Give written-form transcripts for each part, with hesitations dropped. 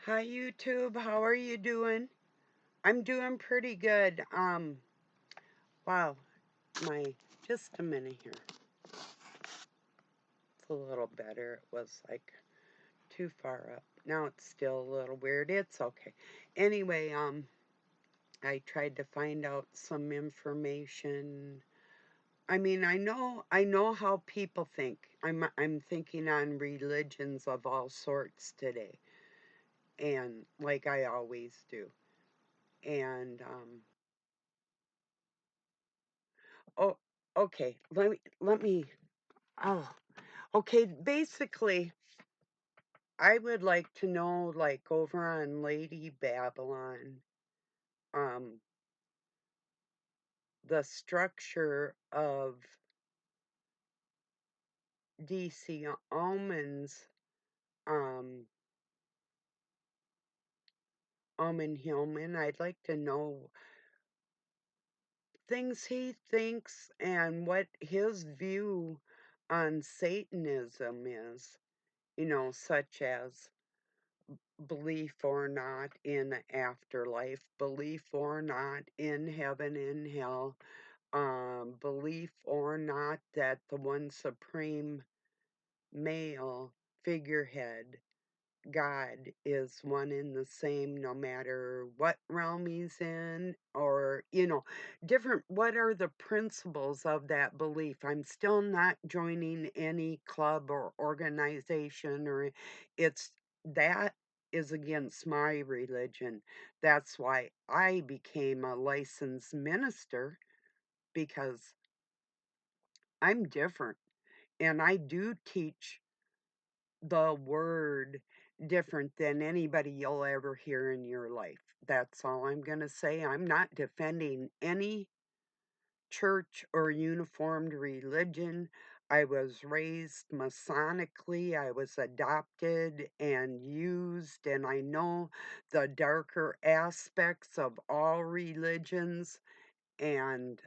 Hi YouTube, how are you doing? I'm doing pretty good. Wow, my just a minute here. It's a little better. It was like too far up. Now it's still a little weird. It's okay. Anyway, I tried to find out some information. I know how people think. I'm thinking on religions of all sorts today, and like I always do. And oh, okay. Let me. Oh, okay. Basically, I would like to know, like over on Lady Babylon, um, the structure of DC Almond's um, Almond Hillman. I'd like to know things he thinks and what his view on Satanism is. Such as belief or not in afterlife, belief or not in heaven and hell, belief or not that the one supreme male figurehead, God, is one and the same no matter what realm he's in, or, different. What are the principles of that belief? I'm still not joining any club or organization, or it's that is against my religion. That's why I became a licensed minister, because I'm different and I do teach the word different than anybody you'll ever hear in your life. That's all I'm going to say. I'm not defending any church or uniformed religion. I was raised Masonically. I was adopted and used, and I know the darker aspects of all religions. And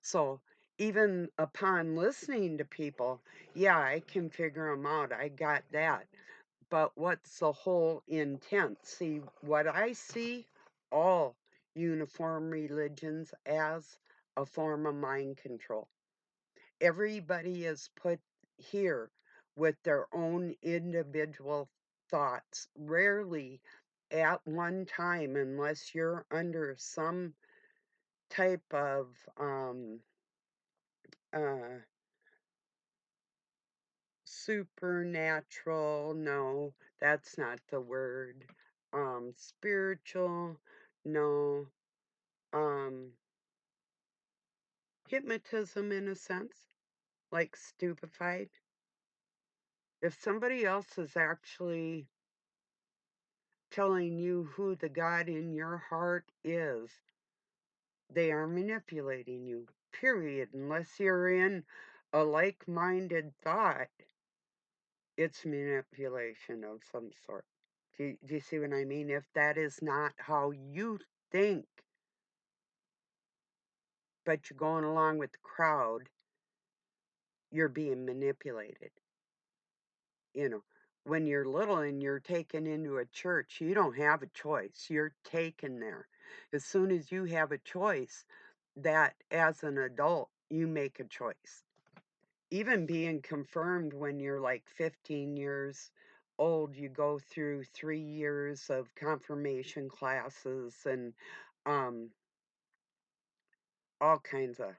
so even upon listening to people, yeah, I can figure them out. I got that. But what's the whole intent? See, what I see all uniform religions as a form of mind control. Everybody is put here with their own individual thoughts, rarely at one time, unless you're under some type of uh, supernatural, no, that's not the word. Spiritual, no. Um, Hypnotism in a sense, like stupefied. If somebody else is actually telling you who the God in your heart is, they are manipulating you, period. Unless you're in a like minded thought, it's manipulation of some sort. Do you see what I mean? If that is not how you think, but you're going along with the crowd, you're being manipulated. You know, when you're little and you're taken into a church, you don't have a choice. You're taken there. As soon as you have a choice, that as an adult, you make a choice. Even being confirmed when you're like 15 years old, you go through 3 years of confirmation classes and um, all kinds of.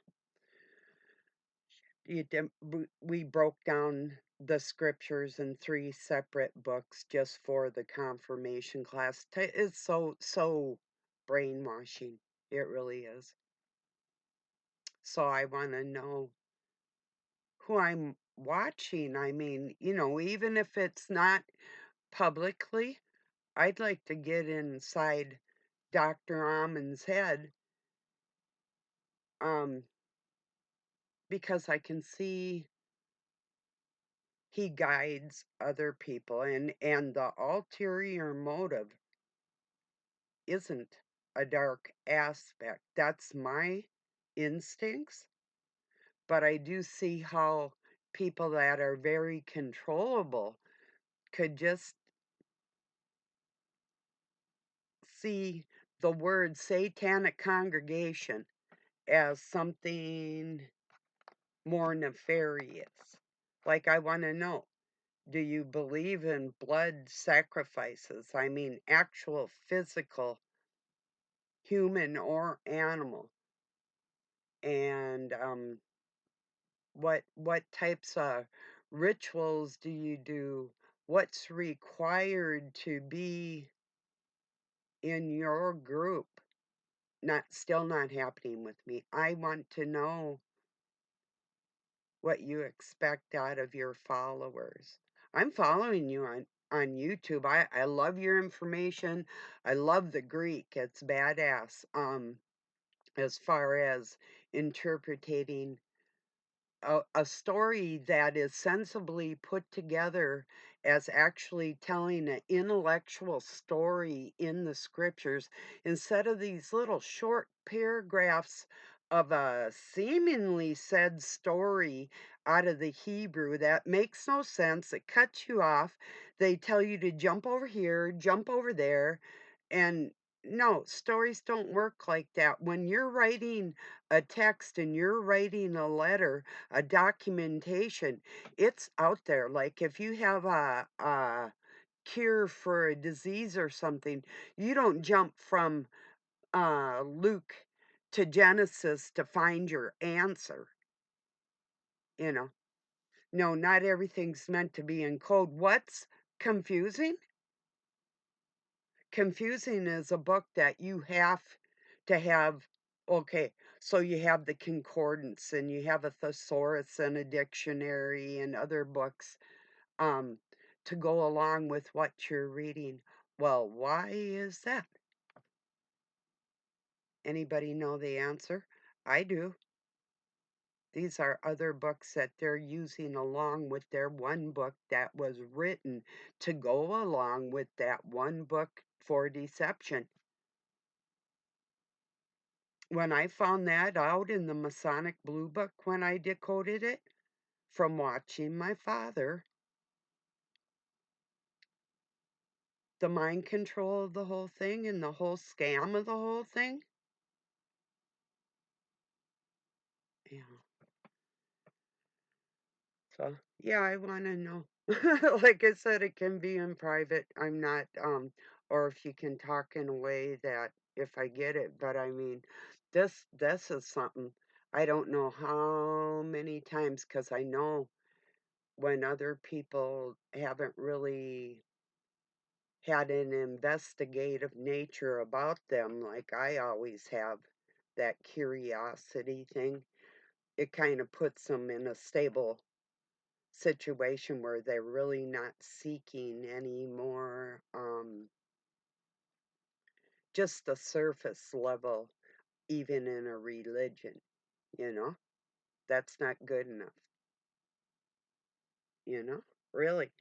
We broke down the scriptures in three separate books just for the confirmation class. It's so brainwashing. It really is. So I want to know who I'm watching. I mean, even if it's not publicly, I'd like to get inside Dr. Amon's head, um, because I can see he guides other people, and the ulterior motive isn't a dark aspect. That's my instincts, but I do see how people that are very controllable could just see the word satanic congregation as something more nefarious. Like, I want to know, do you believe in blood sacrifices? I mean, actual physical, human or animal. And what types of rituals do you do? What's required to be in your group? Not still not happening with me. I want to know what you expect out of your followers. I'm following you on YouTube. I love your information. I love the Greek. It's badass. As far as interpreting a story that is sensibly put together as actually telling an intellectual story in the scriptures instead of these little short paragraphs of a seemingly said story out of the Hebrew that makes no sense. It cuts you off. They tell you to jump over here, jump over there. And no, stories don't work like that. When you're writing a text and you're writing a letter, a documentation, it's out there. Like if you have a cure for a disease or something, you don't jump from Luke to Genesis to find your answer, you know. No, not everything's meant to be in code. What's confusing? Confusing is a book that you have to have. Okay, so you have the concordance and you have a thesaurus and a dictionary and other books um, to go along with what you're reading. Well, why is that? Anybody know the answer? I do. These are other books that they're using along with their one book that was written to go along with that one book for deception. When I found that out in the Masonic Blue Book when I decoded it from watching my father, the mind control of the whole thing and the whole scam of the whole thing, yeah. So, yeah, I wanna know. Like I said, it can be in private. I'm not, or if you can talk in a way that if I get it, but I mean, this is something I don't know how many times, 'cause I know when other people haven't really had an investigative nature about them, like I always have, that curiosity thing, it kind of puts them in a stable situation where they're really not seeking any more just the surface level, even in a religion, you know? That's not good enough, you know? Really.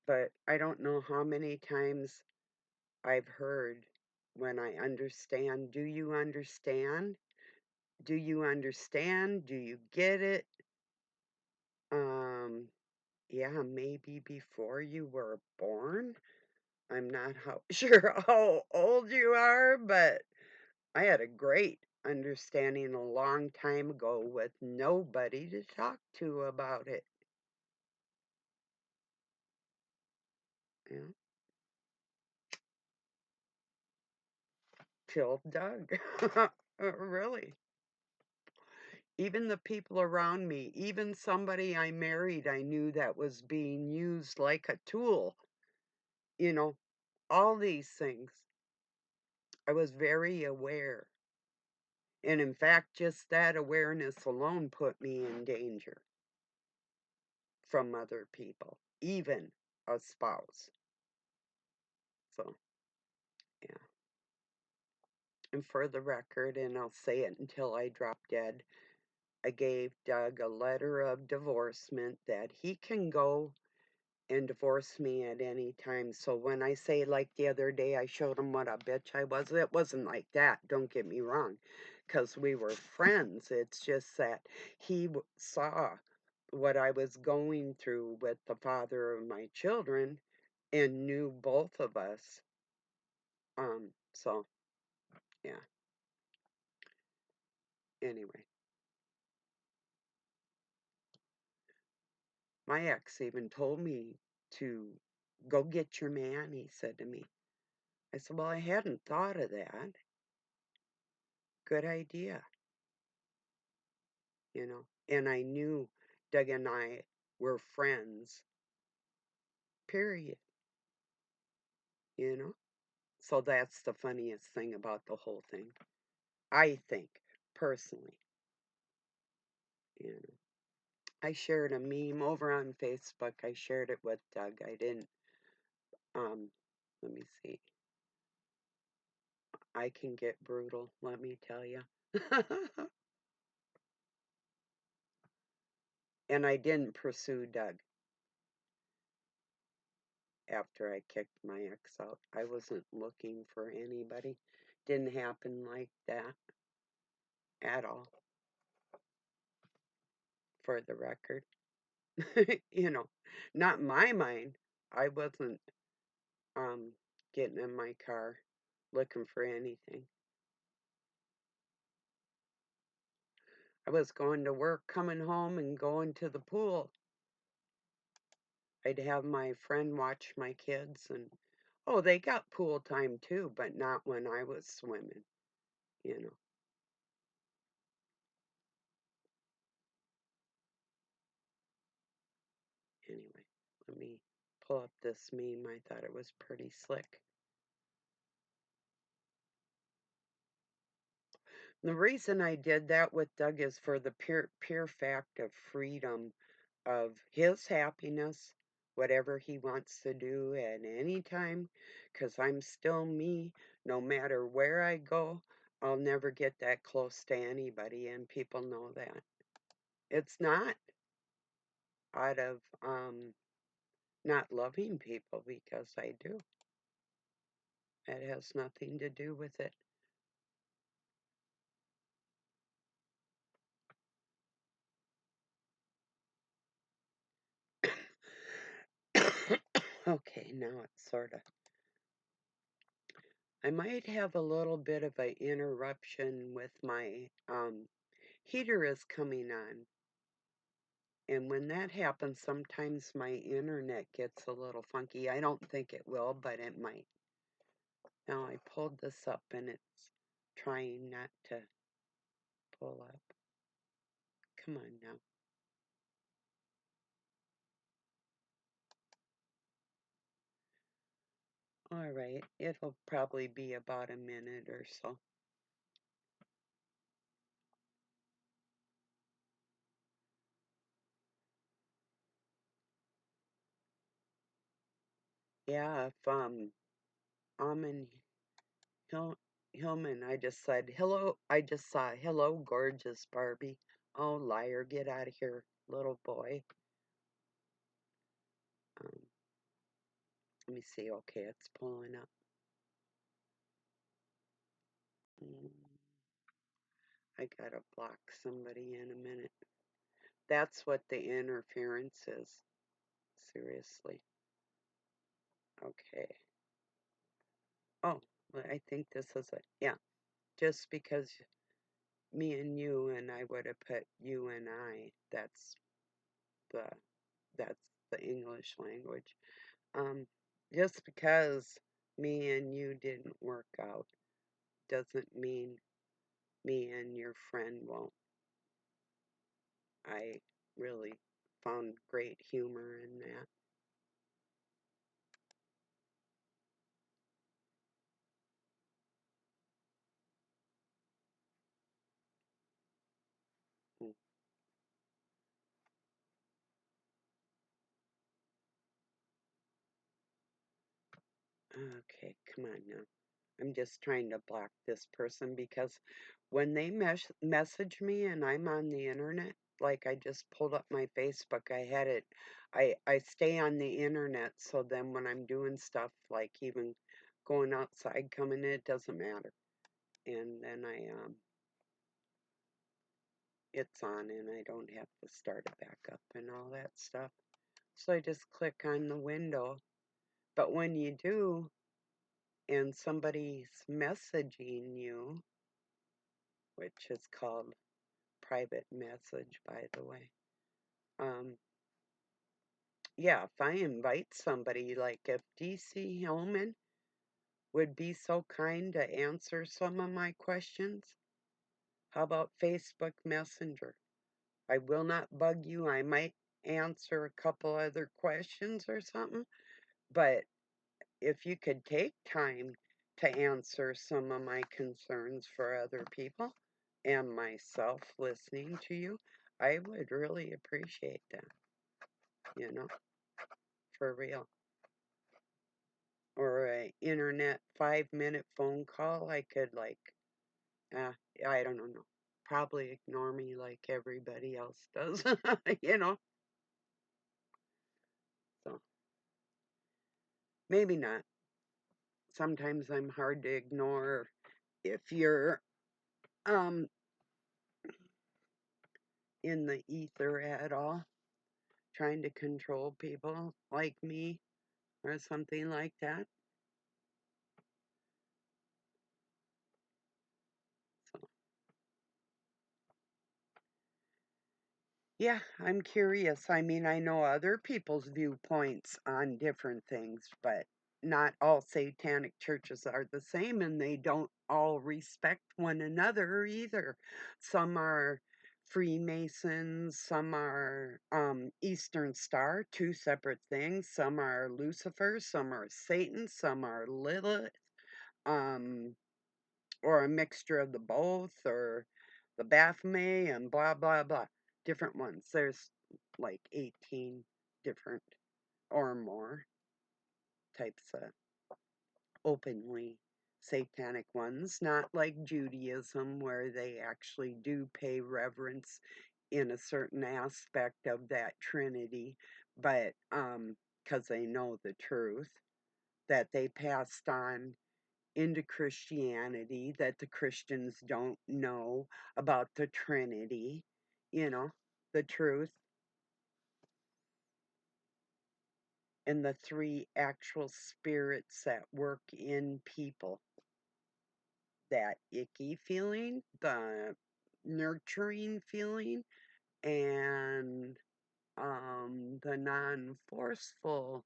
But I don't know how many times I've heard when I understand, do you understand? Do you understand? Do you get it? Um, yeah, maybe before you were born. I'm not sure how old you are, but I had a great understanding a long time ago with nobody to talk to about it. Yeah, till Doug. Really. Even the people around me, even somebody I married, I knew that was being used like a tool, you know, all these things. I was very aware. And in fact, just that awareness alone put me in danger from other people, even a spouse. So, yeah. And for the record, and I'll say it until I drop dead, I gave Doug a letter of divorcement that he can go and divorce me at any time. So when I say, like the other day, I showed him what a bitch I was, it wasn't like that, don't get me wrong, because we were friends. It's just that he saw what I was going through with the father of my children and knew both of us So yeah. Anyway, my ex even told me to go get your man, he said to me. I said, well, I hadn't thought of that. Good idea, you know. And I knew Doug and I were friends, period, you know. So that's the funniest thing about the whole thing, I think, personally, you know. I shared a meme over on Facebook. I shared it with Doug. I didn't, um, let me see. I can get brutal, let me tell you. And I didn't pursue Doug after I kicked my ex out. I wasn't looking for anybody. Didn't happen like that at all, for the record. You know, not in my mind. I wasn't um getting in my car looking for anything. I was going to work, coming home, and going to the pool. I'd have my friend watch my kids, and oh, they got pool time too, but not when I was swimming, you know. Anyway, let me pull up this meme. I thought it was pretty slick. The reason I did that with Doug is for the pure fact of freedom, of his happiness, whatever he wants to do at any time, because I'm still me. No matter where I go, I'll never get that close to anybody, and people know that. It's not out of not loving people, because I do. It has nothing to do with it. Okay, now it's sort of. I might have a little bit of an interruption with my heater is coming on. And when that happens, sometimes my internet gets a little funky. I don't think it will, but it might. Now I pulled this up and it's trying not to pull up. Come on now. All right, it'll probably be about a minute or so. Yeah, if Amin Hillman, I just said hello. I just saw hello, gorgeous Barbie. Oh, liar, get out of here, little boy. Um, let me see. Okay, it's pulling up. Mm, I gotta block somebody in a minute. That's what the interference is. Seriously. Okay. Oh, well, I think this is it. Yeah. Just because me and you, and I would have put you and I. The that's the English language. Um, just because me and you didn't work out doesn't mean me and your friend won't. I really found great humor in that. Mm, okay, come on now. I'm just trying to block this person because when they message me and I'm on the internet, like I just pulled up my Facebook, I had it, I stay on the internet, so then when I'm doing stuff like even going outside, coming in, it doesn't matter. And then it's on and I don't have to start it back up and all that stuff. So I just click on the window. But when you do, and somebody's messaging you, which is called private message, by the way. Um, yeah, if I invite somebody, like if DC Hillman would be so kind to answer some of my questions, how about Facebook Messenger? I will not bug you. I might answer a couple other questions or something, but if you could take time to answer some of my concerns for other people and myself listening to you, I would really appreciate that, you know, for real. Or a internet 5-minute phone call, I could uh, I don't know, probably ignore me like everybody else does, you know. So maybe not. Sometimes I'm hard to ignore if you're um in the ether at all, trying to control people like me or something like that. So yeah, I'm curious. I mean, I know other people's viewpoints on different things, but not all satanic churches are the same, and they don't all respect one another either. Some are Freemasons, some are Eastern Star, two separate things. Some are Lucifer, some are Satan, some are Lilith, um, or a mixture of the both, or the Baphomet, and blah, blah, blah. Different ones. There's like 18 different or more types of openly satanic ones, not like Judaism, where they actually do pay reverence in a certain aspect of that Trinity, but because they know the truth that they passed on into Christianity, that the Christians don't know about the Trinity, you know, the truth, and the three actual spirits that work in people: that icky feeling, the nurturing feeling, and the non forceful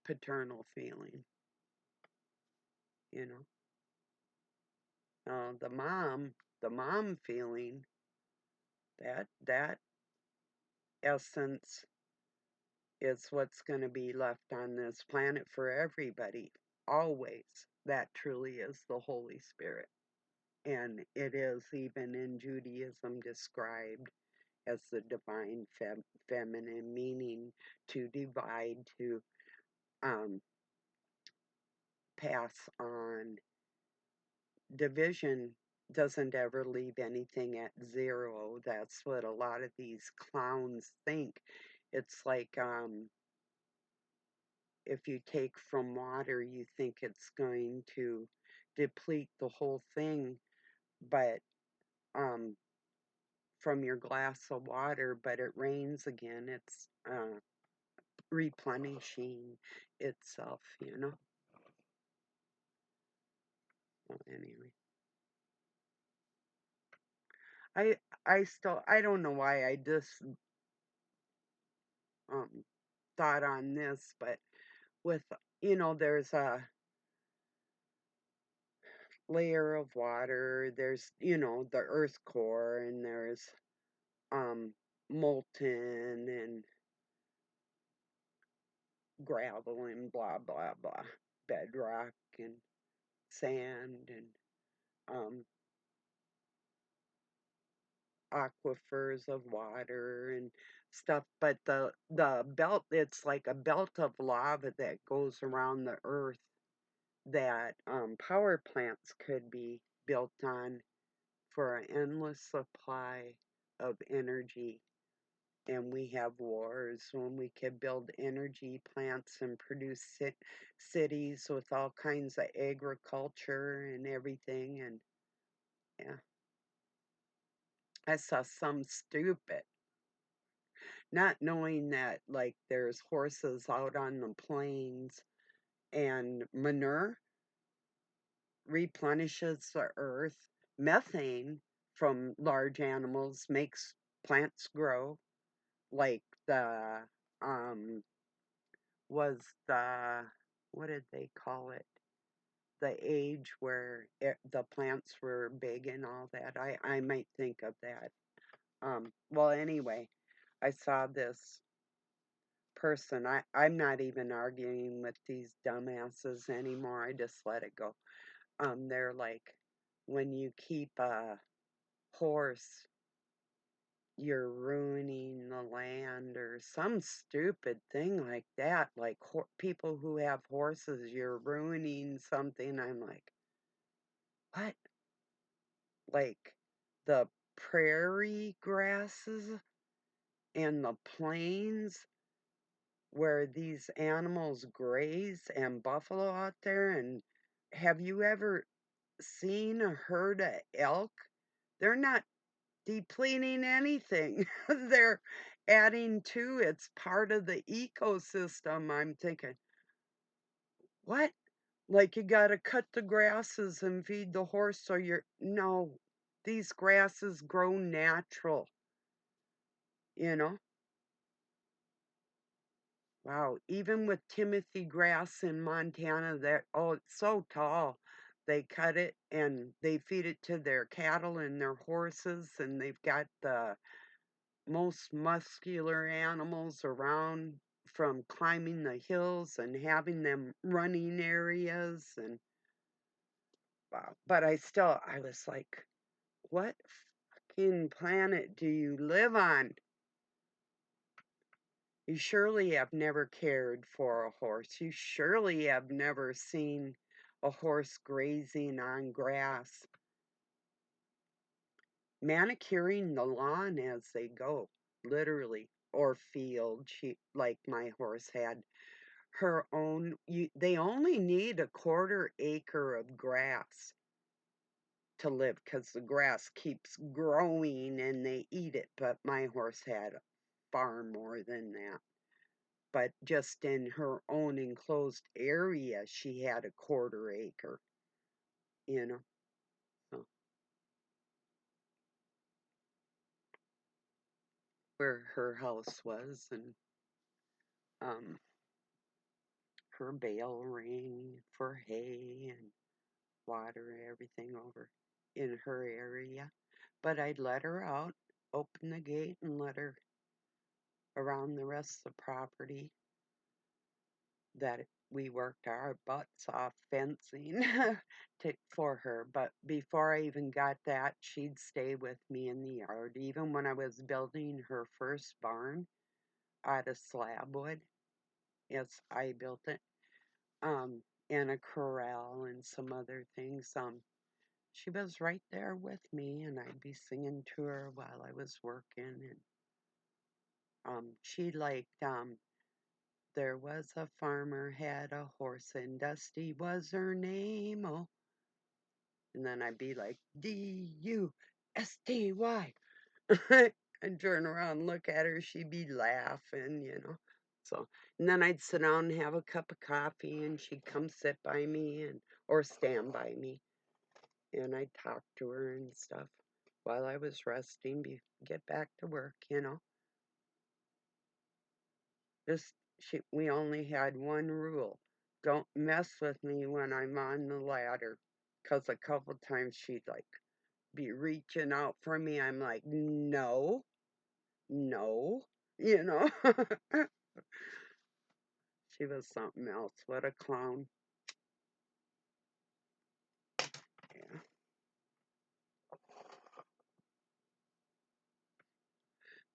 paternal feeling, you know. The mom feeling, that essence is what's going to be left on this planet for everybody, always. That truly is the Holy Spirit. And it is even in Judaism described as the divine feminine, meaning to divide, to um, pass on. Division doesn't ever leave anything at zero. That's what a lot of these clowns think. It's like if you take from water, you think it's going to deplete the whole thing, but um, from your glass of water, but it rains again. It's replenishing itself, you know. Well, anyway, I I don't know why I just um thought on this, but with, there's a layer of water, there's, the earth core, and there's um molten and gravel and blah blah blah, bedrock and sand and um aquifers of water and stuff, but the belt, it's like a belt of lava that goes around the earth, that power plants could be built on for an endless supply of energy. And we have wars when we could build energy plants and produce cities with all kinds of agriculture and everything. And yeah, I saw some stupid, not knowing that, like, there's horses out on the plains and manure replenishes the earth. Methane from large animals makes plants grow, like um was the what did they call it? The age where the plants were big and all that. I might think of that. Well, anyway, I saw this person. I'm not even arguing with these dumbasses anymore. I just let it go. They're like, when you keep a horse, you're ruining the land or some stupid thing like that. Like people who have horses, you're ruining something. I'm like, what? Like the prairie grasses and the plains where these animals graze and buffalo out there. And have you ever seen a herd of elk? They're not depleting anything. They're adding to, it's part of the ecosystem. I'm thinking, what? Like you got to cut the grasses and feed the horse so you're no, these grasses grow natural, you know? Wow, even with Timothy grass in Montana, that oh, it's so tall. They cut it and they feed it to their cattle and their horses, and they've got the most muscular animals around from climbing the hills and having them running areas and wow. But I was like, what fucking planet do you live on? You surely have never cared for a horse. You surely have never seen a horse grazing on grass, manicuring the lawn as they go, literally, or field. She, like my horse had her own, they only need a quarter acre of grass to live because the grass keeps growing and they eat it. But my horse had far more than that. But just in her own enclosed area, she had a quarter acre, you know, so where her house was, and um, her bale ring for hay and water and everything over in her area. But I'd let her out, open the gate, and let her around the rest of the property that we worked our butts off fencing for her. But before I even got that, she'd stay with me in the yard. Even when I was building her first barn out of slab wood, yes, I built it, and a corral and some other things. She was right there with me, and I'd be singing to her while I was working. And she liked there was a farmer had a horse, and Dusty was her name. Oh, and then I'd be like, Dusty. And turn around and look at her. She'd be laughing, you know. So, and then I'd sit down and have a cup of coffee, and she'd come sit by me and or stand by me, and I'd talk to her and stuff while I was resting, get back to work, you know. Just we only had one rule: don't mess with me when I'm on the ladder, 'cause a couple times she'd like be reaching out for me. I'm like, no, no, you know. She was something else. What a clown. Yeah.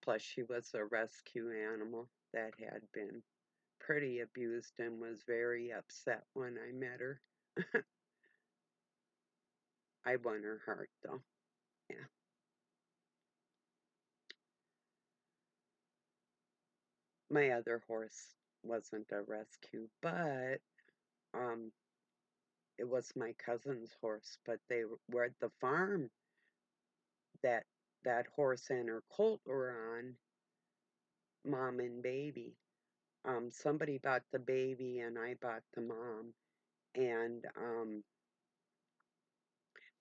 Plus, she was a rescue animal that had been pretty abused and was very upset when I met her. I won her heart, though. Yeah. My other horse wasn't a rescue, but um, it was my cousin's horse. But they were at the farm that that horse and her colt were on, mom and baby. somebody bought the baby and I bought the mom, and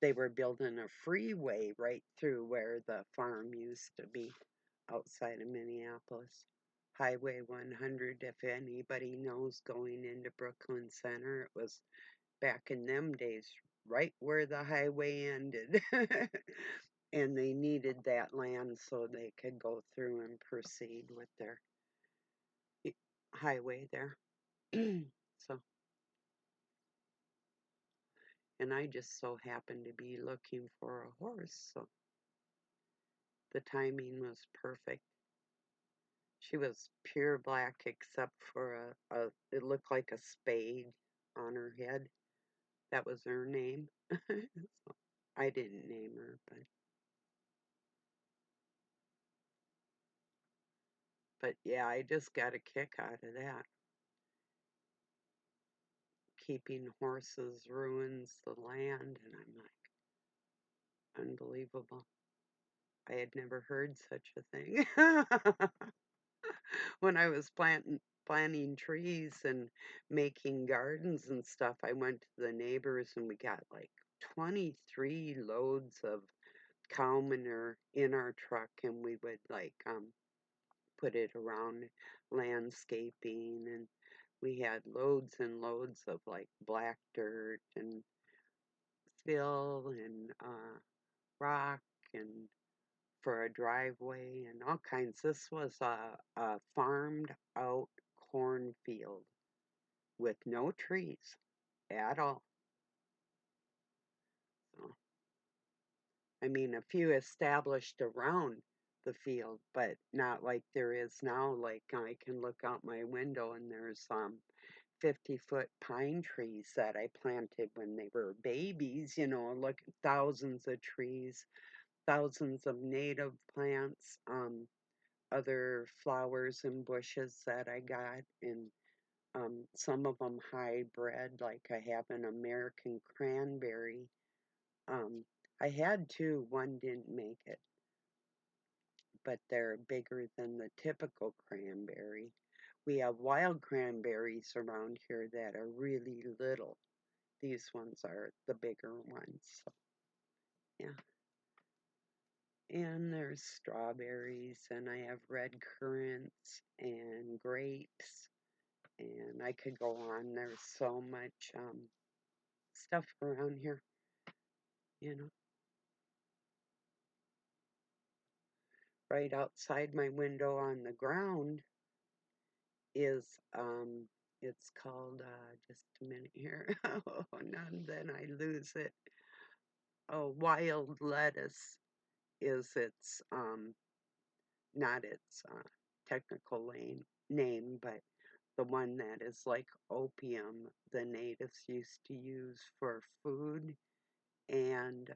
they were building a freeway right through where the farm used to be outside of Minneapolis. Highway 100, if anybody knows, going into Brooklyn Center. It was back in them days, right where the highway ended. And they needed that land so they could go through and proceed with their highway there. So, and I just so happened to be looking for a horse, so the timing was perfect. She was pure black except for it looked like a spade on her head. That was her name. So I didn't name her, but yeah, I just got a kick out of that. Keeping horses ruins the land, and I'm like, unbelievable. I had never heard such a thing. When I was planting trees and making gardens and stuff, I went to the neighbors and we got like 23 loads of cow manure in our truck, and we would like put it around landscaping, and we had loads and loads of like black dirt and fill and rock and for a driveway and all kinds. This was a farmed out cornfield with no trees at all. So, I mean, a few established around the field, but not like there is now. Like I can look out my window and there's 50-foot pine trees that I planted when they were babies. Look, thousands of trees, thousands of native plants, other flowers and bushes that I got, and some of them hybrid, like I have an American cranberry. Um, I had two, one didn't make it, but they're bigger than the typical cranberry. We have wild cranberries around here that are really little. These ones are the bigger ones. So, yeah. And there's strawberries, and I have red currants and grapes, and I could go on. There's so much stuff around here, you know. Right outside my window on the ground is it's called just a minute here. Oh, and then I lose it. Oh, wild lettuce is its not its technical name, but the one that is like opium the natives used to use for food and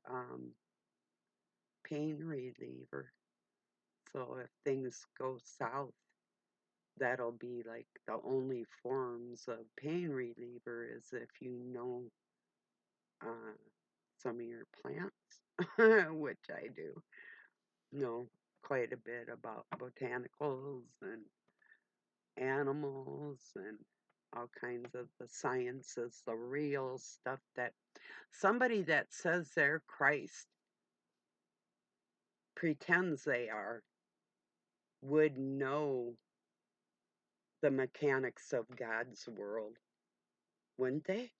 pain reliever. So if things go south, that'll be like the only forms of pain reliever is if you know uh, some of your plants, which I do know quite a bit about botanicals and animals and all kinds of the sciences, the real stuff that somebody that says they're Christ pretends they are would know the mechanics of God's world, wouldn't they?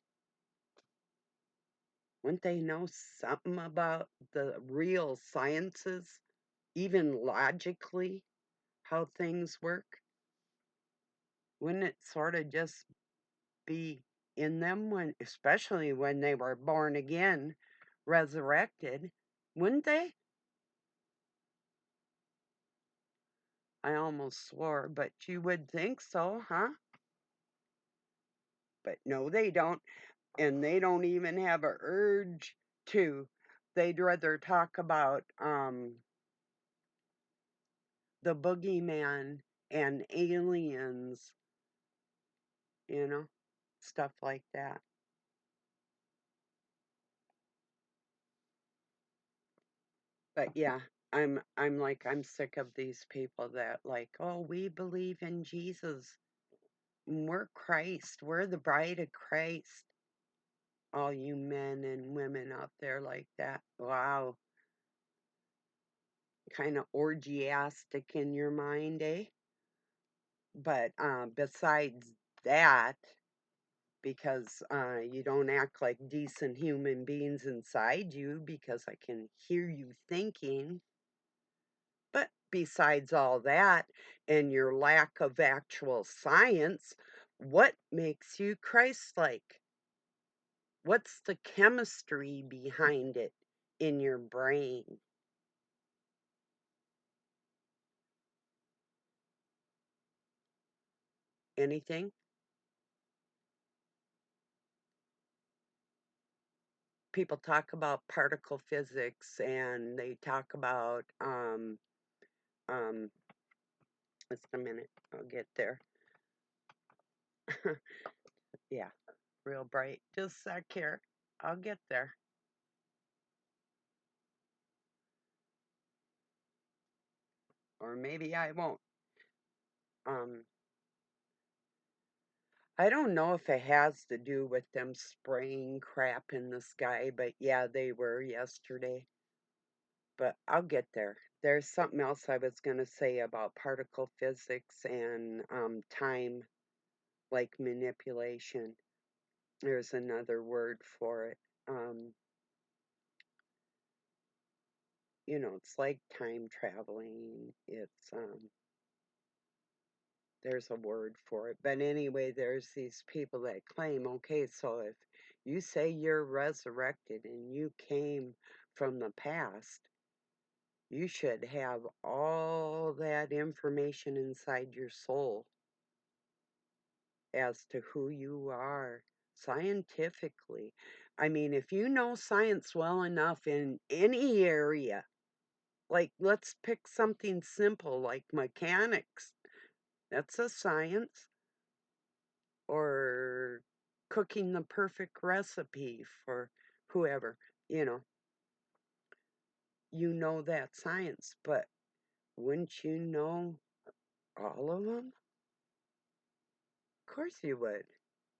Wouldn't they know something about the real sciences, even logically, how things work? Wouldn't it sort of just be in them when, especially when they were born again, resurrected? Wouldn't they? I almost swore, but you would think so, huh? But no, they don't. And they don't even have a urge to. They'd rather talk about the boogeyman and aliens, you know, stuff like that. But yeah, I'm sick of these people that like, oh, we believe in Jesus. We're Christ. We're the bride of Christ. All you men and women out there like that. Wow. Kind of orgiastic in your mind, eh? But besides that, because you don't act like decent human beings inside you, because I can hear you thinking. But besides all that and your lack of actual science, what makes you Christ like? What's the chemistry behind it in your brain? Anything? People talk about particle physics and they talk about um just a minute, I'll get there. Yeah, real bright. Just a sec here. I'll get there. Or maybe I won't. Um I don't know if it has to do with them spraying crap in the sky, but yeah, they were yesterday. But I'll get there. There's something else I was going to say about particle physics and time, like manipulation. There's another word for it. Um, it's like time traveling. There's a word for it. But anyway, there's these people that claim, okay, so if you say you're resurrected and you came from the past, you should have all that information inside your soul as to who you are scientifically. I mean, if you know science well enough in any area, like let's pick something simple like mechanics, that's a science, or cooking the perfect recipe for whoever, you know, you know that science, but wouldn't you know all of them? Of course you would.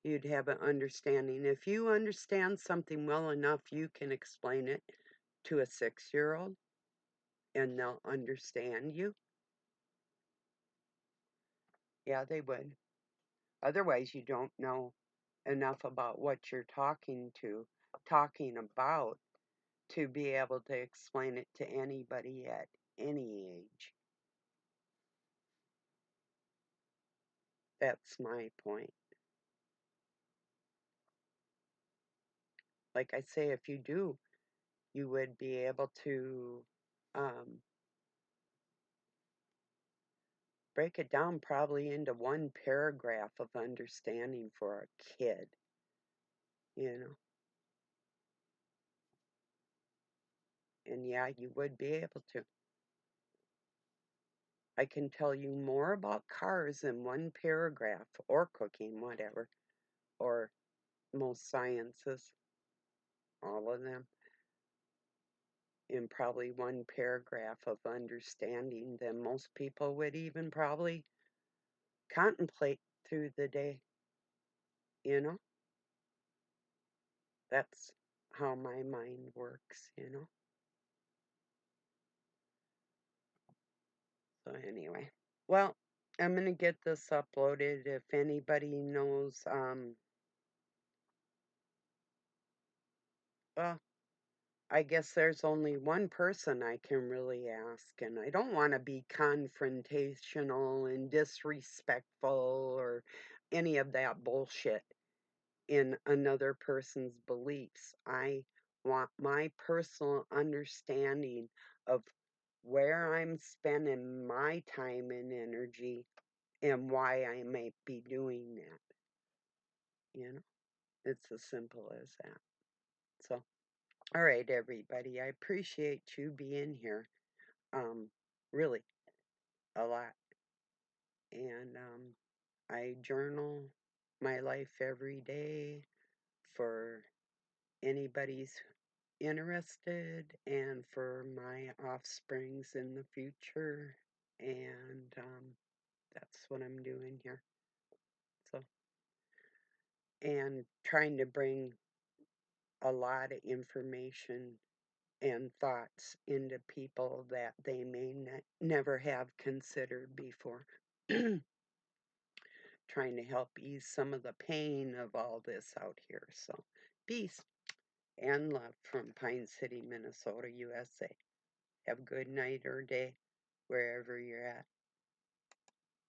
You'd have an understanding. If you understand something well enough, you can explain it to a 6-year-old and they'll understand you. Yeah, they would. Otherwise, you don't know enough about what you're talking about to be able to explain it to anybody at any age. That's my point. Like I say, if you do, you would be able to um, break it down probably into one paragraph of understanding for a kid, you know. And yeah, you would be able to. I can tell you more about cars in one paragraph, or cooking, whatever, or most sciences, all of them, in probably one paragraph of understanding than most people would even probably contemplate through the day, you know? That's how my mind works, you know? So, anyway. Well, I'm going to get this uploaded. If anybody knows, well, I guess there's only one person I can really ask, and I don't want to be confrontational and disrespectful or any of that bullshit in another person's beliefs. I want my personal understanding of where I'm spending my time and energy and why I might be doing that. You know, it's as simple as that. So, all right, everybody, I appreciate you being here. Um, really, a lot. And I journal my life every day for anybody's interested and for my offsprings in the future. And that's what I'm doing here. So, and trying to bring a lot of information and thoughts into people that they may never have considered before. Trying to help ease some of the pain of all this out here. So, peace and love from Pine City, Minnesota, USA. Have a good night or day wherever you're at.